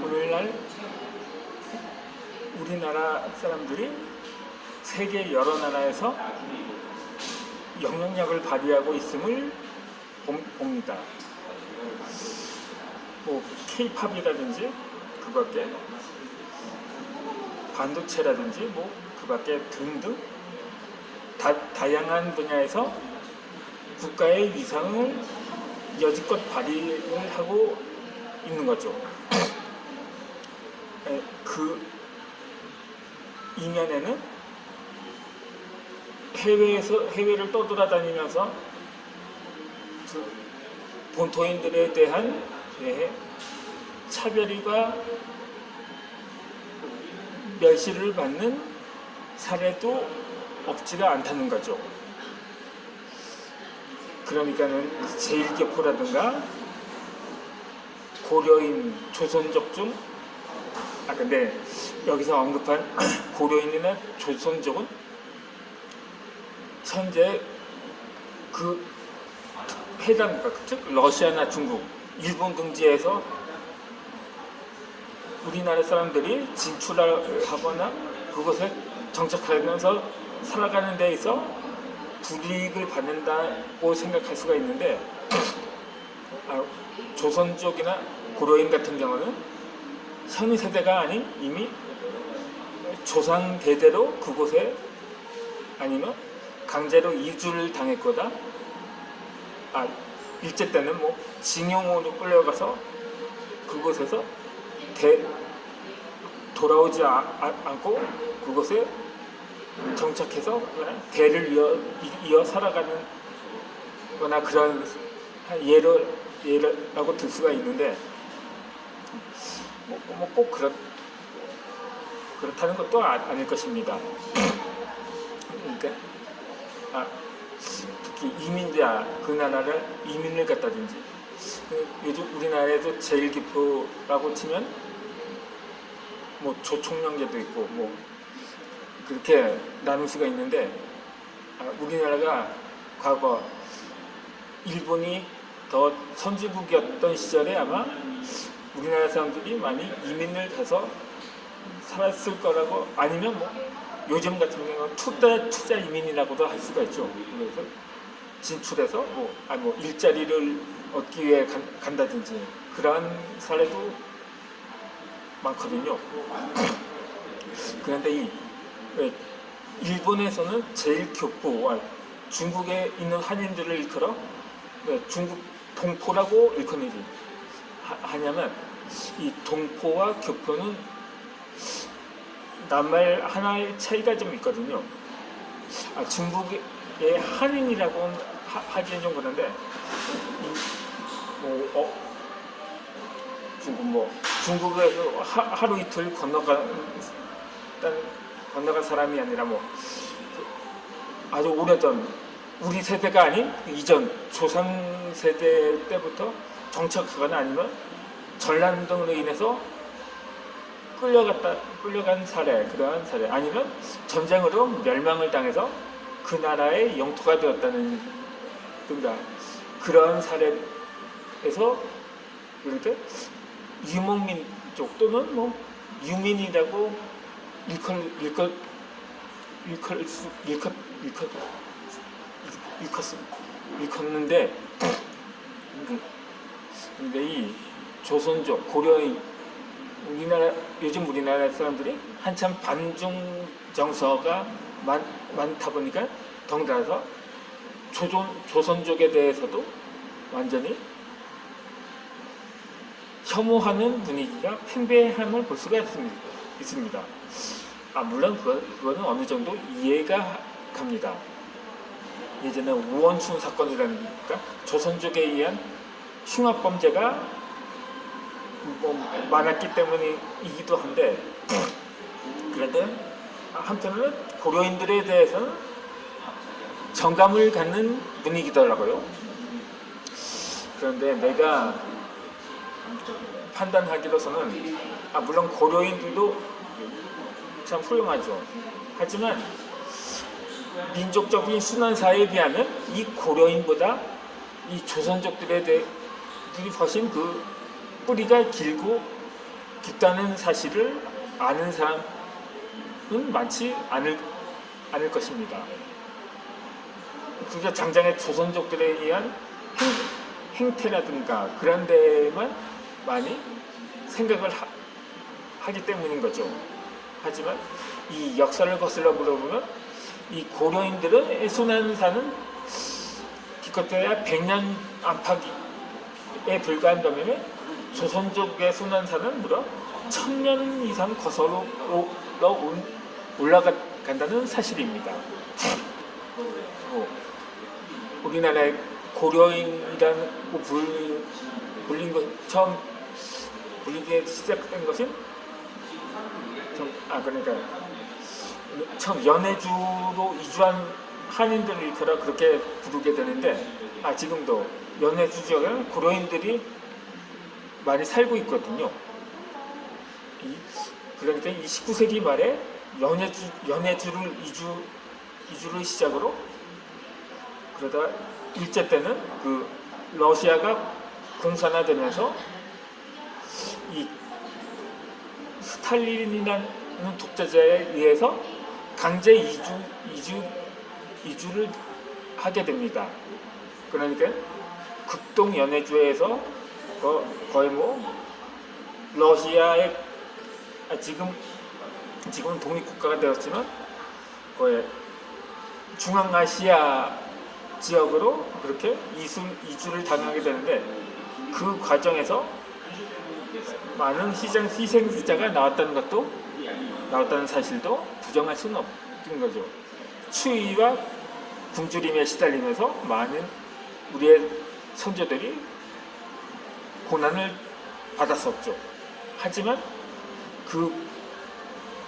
오늘날 우리나라 사람들이 세계 여러 나라에서 영향력을 발휘하고 있음을 봅니다. 뭐 K-팝이라든지 그 밖에 반도체라든지 뭐 그 밖에 등등 다양한 분야에서 국가의 위상을 여지껏 발휘를 하고 있는 거죠. 그 이면에는 해외를 떠돌아다니면서 본토인들에 대한 차별과 멸시를 받는 사례도 없지가 않다는 거죠. 그러니까는 제1교포라든가 고려인, 조선족 중 근데 여기서 언급한 고려인이나 조선족은 현재 그 해당 국가, 즉 러시아나 중국, 일본 등지에서 우리나라 사람들이 진출하거나 그곳에 정착하면서 살아가는 데 있어 불이익을 받는다고 생각할 수가 있는데 조선족이나 고려인 같은 경우는 현 세대가 아닌 이미 조상 대대로 그곳에 아니면 강제로 이주를 당했거나 일제 때는 뭐 징용으로 끌려가서 그곳에서 돌아오지 않고 그곳에 정착해서 대를 이어 살아가는 거나 그런 예라고 들 수가 있는데 꼭 그렇다는 것도 아닐 것입니다. 그러니까 특히 이민자 그 나라를 이민을 갔다든지 요즘 우리나라에도 제1기표라고 치면 뭐 조총련계도 있고 뭐 그렇게 나눌 수가 있는데 우리나라가 과거 일본이 더 선진국이었던 시절에 아마 우리나라 사람들이 많이 이민을 가서 살았을 거라고 아니면 뭐 요즘 같은 경우는 투자 이민이라고도 할 수가 있죠. 그래서 진출해서 뭐 일자리를 얻기 위해 간다든지 그러한 사례도 많거든요. 그런데 일본에서는 제1교포, 중국에 있는 한인들을 일컬어 중국 동포라고 일컬이지 하냐면 이 동포와 교포는 낱말 하나의 차이가 좀 있거든요. 중국의 한인이라고 하기엔 좀 그런데 중국에서 하루 이틀 건너간 사람이 아니라 아주 오래전 우리 세대가 아닌 이전 조선 세대 때부터 정착하거나 아니면 전란 등으로 인해서 끌려간 사례, 그러한 사례 아니면 전쟁으로 멸망을 당해서 그 나라의 영토가 되었다는 든가 그러한 사례에서 이렇게 유목민 쪽 또는 유민이라고 일컫는데 근데 이 조선족, 고려인 요즘 우리나라 사람들이 한참 반중 정서가 많다 보니까 덩달아서 조선족에 대해서도 완전히 혐오하는 분위기가 팽배함을 볼 수가 있습니다. 물론 그거는 어느 정도 이해가 갑니다. 예전에 우원춘 사건이라니까 조선족에 의한 흉악범죄가 많았기 때문이기도 한데 그런데 한편으로는 고려인들에 대해서는 정감을 갖는 분위기더라고요. 그런데 내가 판단하기로서는 물론 고려인들도 참 훌륭하죠. 하지만 민족적인 순환사에 비하면 이 고려인보다 이 조선족들이 훨씬 그 뿌리가 길고 깊다는 사실을 아는 사람은 많지 않을 것입니다. 그게 장장의 조선족들에 의한 행태라든가 그런 데만 많이 생각을 하기 때문인 거죠. 하지만 이 역사를 거슬러 보면 이 고려인들은 순환사는 기껏해야 100년 안팎에 불과한다면 조선족의 순환사는 무려 1000년 이상 거슬러 올라간다는 사실입니다. 우리나라의 고려인이라고 불린 것 처음 불리게 시작된 것은 그러니까 처음 연해주로 이주한 한인들을 일컬어 그렇게 부르게 되는데 지금도 연해주 지역에 고려인들이 많이 살고 있거든요. 그러니까 이 19세기 말에 연해주를 이주를 시작으로 그러다 일제 때는 그 러시아가 공산화되면서 이 스탈린이라는 독재자에 의해서 강제 이주를 하게 됩니다. 그러니까 극동 연해주에서 거의 러시아의 지금은 독립국가가 되었지만 거의 중앙아시아 지역으로 그렇게 이주를 당하게 되는데 그 과정에서 많은 희생자가 나왔다는 사실도 부정할 수는 없는 거죠. 추위와 굶주림에 시달리면서 많은 우리의 선조들이 고난을 받았었죠. 하지만 그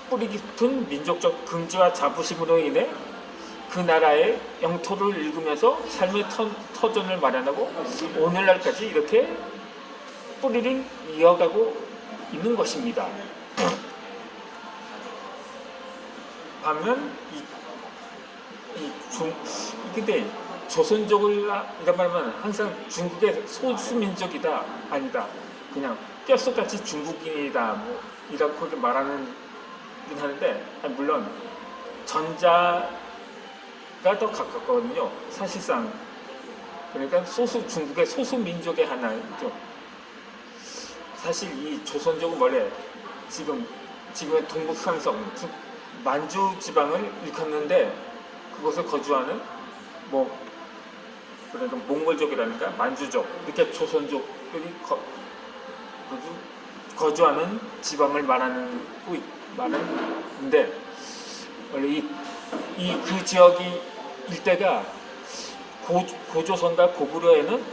뿌리 깊은 민족적 긍지와 자부심으로 인해 그 나라의 영토를 읽으면서 삶의 터전을 마련하고 오늘날까지 이렇게 뿌리를 이어가고 있는 것입니다. 반면 근데 조선족이라 말하면 항상 중국의 소수민족이다 아니다 그냥 뼛속같이 중국인이다 이렇게 말하는 하는데 물론 전자가 더 가깝거든요. 사실상 그러니까 중국의 소수민족의 하나죠. 사실 이 조선족은 원래 지금의 동북산성 만주 지방을 일컫는데 그곳에 거주하는 그러니까 몽골족이라니까 만주족 이렇게 조선족들이 거주하는 지방을 말하는데 원래 그 지역이 일대가 고조선과 고구려에는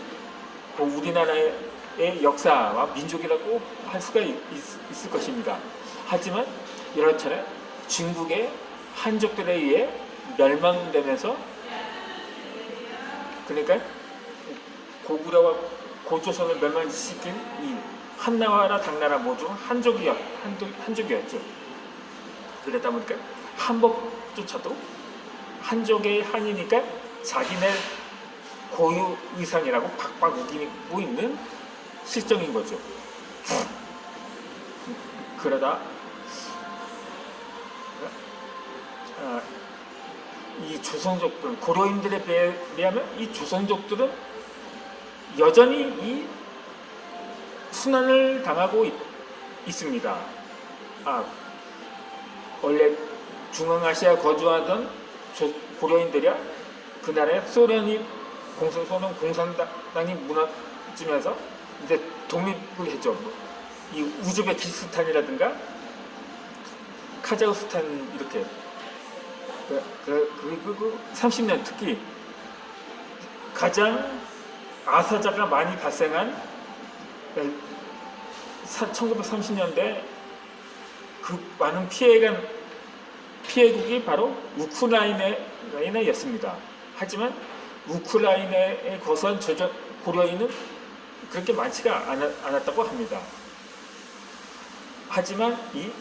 우리나라의 역사와 민족이라고 할 수가 있을 것입니다. 하지만 여러 차례 중국의 한족들에 의해 멸망되면서 그러니까 고구려와 고조선을 멸망시킨 이 한나라와 당나라 모두 한족이었죠. 그러다 보니까 한복조차도 한족의 한이니까 자기네 고유 의상이라고 팍팍 우기고 있는 실정인 거죠. 그러다 이 조선족들, 고려인들에 비하면 이 조선족들은 여전히 이 순환을 당하고 있습니다. 원래 중앙아시아 거주하던 고려인들이야 그 나라에 소련 공산당이 무너지면서 이제 독립을 했죠. 이 우즈베키스탄이라든가 카자흐스탄 이렇게 그 30년 특히 가장 아사자가 많이 발생한 1930년대 그 많은 피해국이 바로 우크라이나였습니다. 하지만 우크라이나에 거주한 고려인은 그렇게 많지가 않았다고 합니다. 하지만 이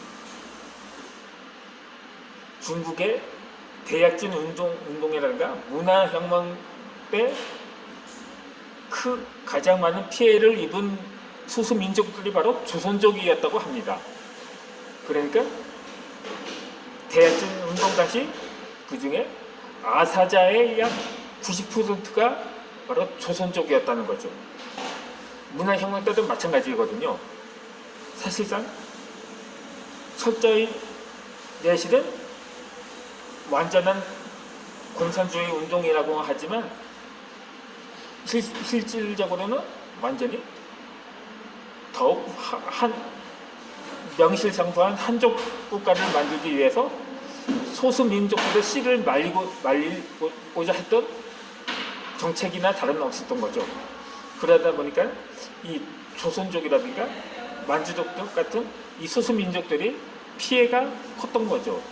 중국의 대약진 운동이라든가 문화혁명 때 가장 많은 피해를 입은 소수 민족들이 바로 조선족이었다고 합니다. 그러니까 대약진 운동 당시 그 중에 아사자의 약 90%가 바로 조선족이었다는 거죠. 문화혁명 때도 마찬가지거든요. 사실상 철저히 내실은 완전한 공산주의 운동이라고 하지만 실질적으로는 완전히 더욱 명실상부한 한족 국가를 만들기 위해서 소수 민족들의 씨를 말리고자 했던 정책이나 다른 없었던 거죠. 그러다 보니까 이 조선족이라든가 만주족 같은 이 소수 민족들이 피해가 컸던 거죠.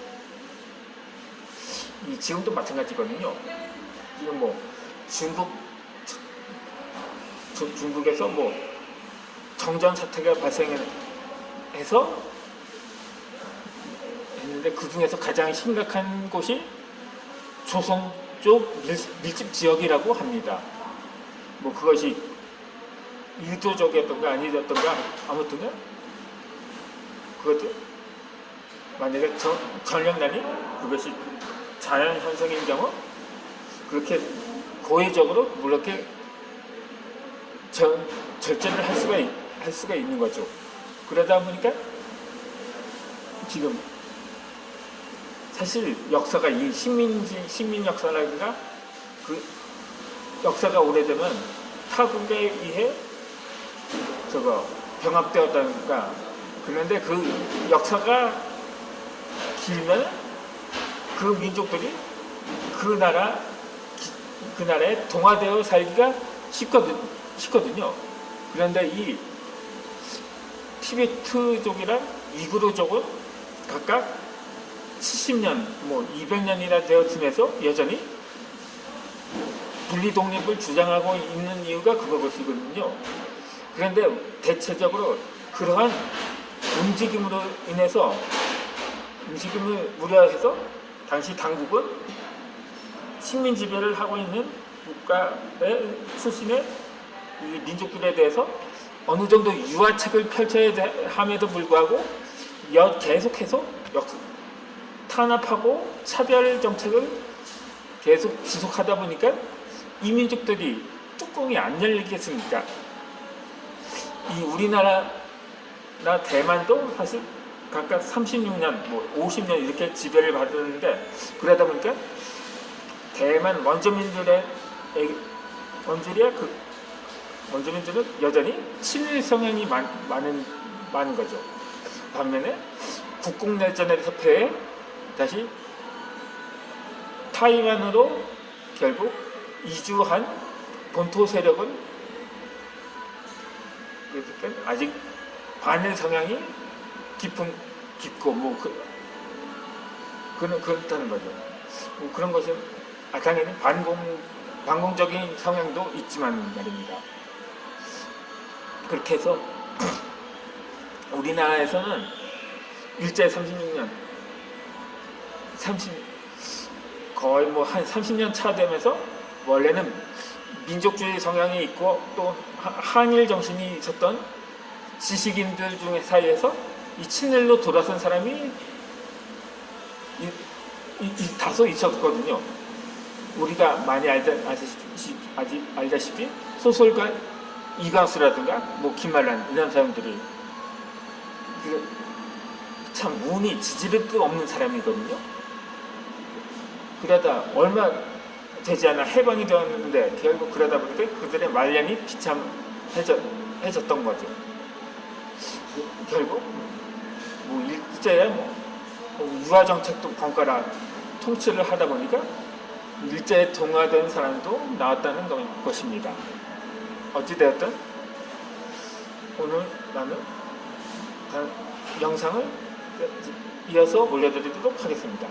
지금도 마찬가지거든요. 지금 뭐 중국에서 뭐 정전 사태가 발생해서 했는데 그 중에서 가장 심각한 곳이 조선 쪽 밀집 지역이라고 합니다. 뭐 그것이 의도적이었던가 아니었던가 아무튼 그것도 만약에 전력난이 그것이 자연 현상인 경우 그렇게 고의적으로 물론 이렇게 절제를 할 수가 있는 거죠. 그러다 보니까 지금 사실 역사가 이 식민 역사라든가 그 역사가 오래되면 타국에 의해 병합되었다니까 그런데 그 역사가 길면 그 민족들이 그 나라에 동화되어 살기가 쉽거든요. 그런데 이 티베트족이랑 이구르족은 각각 70년, 200년이나 되었음에서 여전히 분리 독립을 주장하고 있는 이유가 그것이거든요. 그런데 대체적으로 그러한 움직임을 우려해서 당시 당국은 식민 지배를 하고 있는 국가의 출신의 이 민족들에 대해서 어느 정도 유화책을 펼쳐야 함에도 불구하고 계속해서 탄압하고 차별 정책을 계속 지속하다 보니까 이 민족들이 뚜껑이 안 열리겠습니까? 이 우리나라나 대만도 사실 각각 36년, 50년 이렇게 지배를 받았는데 그러다 보니까 대만 원주민들은 여전히 친일 성향이 많은 거죠. 반면에 국共내전에서 패해 다시 타이완으로 결국 이주한 본토 세력은 아직 반일 성향이 깊고 그렇다는 거죠. 그런 것은 당연히 반공적인 성향도 있지만 말입니다. 그렇게 해서 우리나라에서는 일제 36년 거의 한 30년 차 되면서 원래는 민족주의 성향이 있고 또 한일 정신이 있었던 지식인들 중에 사이에서 이 친일로 돌아선 사람이 다소 있었거든요. 우리가 많이 알다시피 소설가 이광수라든가 김말란 이런 사람들이 참 운이 지지력도 없는 사람이거든요. 그러다 얼마 되지 않아 해방이 되었는데 결국 그러다 보니까 그들의 말년이 비참해졌던 거죠. 결국 일제야 유화 정책도 번갈아 통치를 하다 보니까 일제에 동화된 사람도 나왔다는 것입니다. 어찌되었든 오늘 나는 영상을 이어서 올려드리도록 하겠습니다.